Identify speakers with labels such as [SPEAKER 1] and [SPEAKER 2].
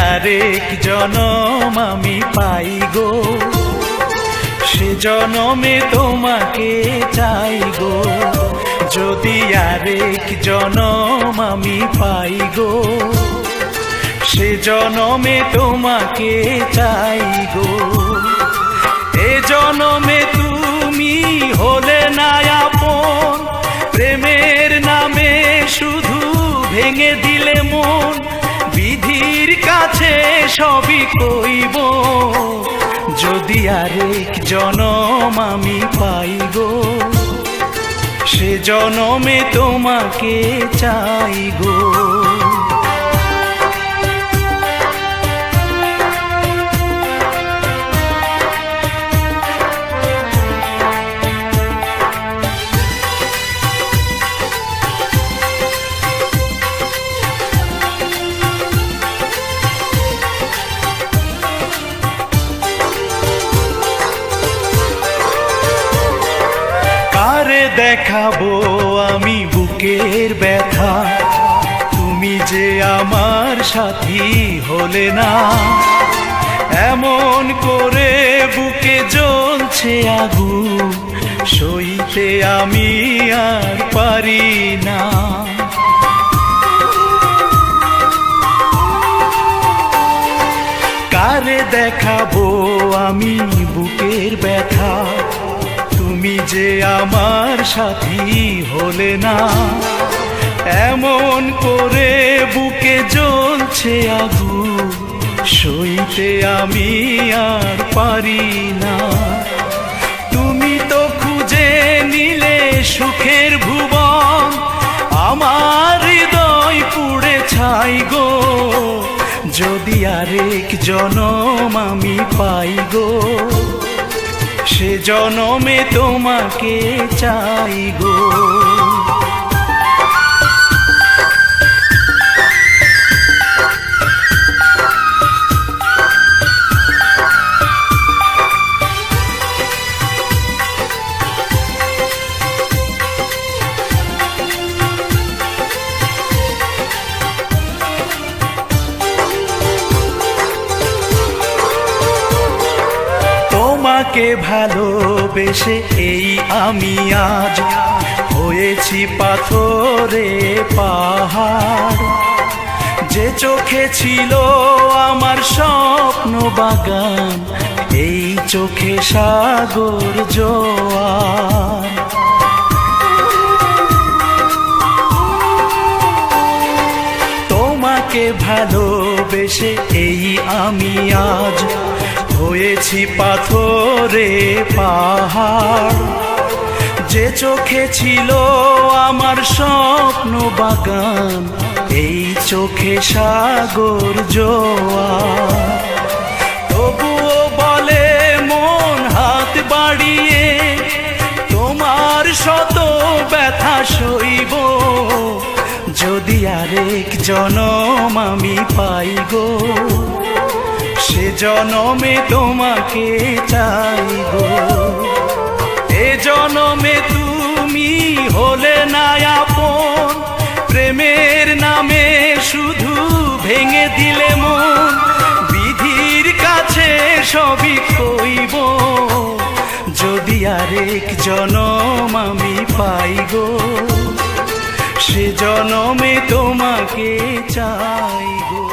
[SPEAKER 1] আরেক জনম আমি পাই গো, সে জনমে তোমাকে চাই গো। যদি আরেক জনম আমি পাই গো, সে জনমে তোমাকে চাই গো। এ জনমে তুমি হলে না আপন, প্রেমের নামে শুধু ভেঙে দিলে মন। বিধির কাছে সবই কইব, যদি আরেক জনম আমি পাই গো, সে জনমে তোমাকে চাই গো। কারে দেখাবো আমি বুকের ব্যথা, তুমি যে আমার সাথী হলে না। এমন করে বুকে জ্বলছে আগুন, সইতে আমি আর পারি না। কারে দেখাবো আমি বুকের ব্যথা, তুমি যে আমার সাথী হলে না। এমন করে বুকে জ্বলছে আগুন, সইতে আমি আর পারি না। তুমি তো খুঁজে নিলে সুখের ভুবন, আমার হৃদয় পুড়ে ছাই গো। যদি আরেক জনম আমি পাই গো, সে জনমে তোমাকে চাই গো। তোমাকে ভালোবেসে এই আমি আজ হয়েছি পাথরে পাহাড়। যে চোখে ছিল আমার স্বপ্ন বাগান, এই চোখে সাগর জোয়ার। তোমাকে ভালোবেসে এই আমি আজ হয়েছি পাথরে পাহাড়। যে চোখে ছিল আমার স্বপ্ন বাগান, এই চোখে সাগর জোয়ার। তবুও বলে মন হাত বাড়িয়ে, তোমার শত ব্যথা সইব। যদি আরেক জনম আমি পাই গো, সে জনমে তোমাকে চাই গো। এ জনমে তুমি হলে না আপন, প্রেমের নামে শুধু ভেঙে দিলে মন। বিধির কাছে সবই কইব, যদি আরেক জনম আমি পাই গো, সে জনমে তোমাকে চাই গো।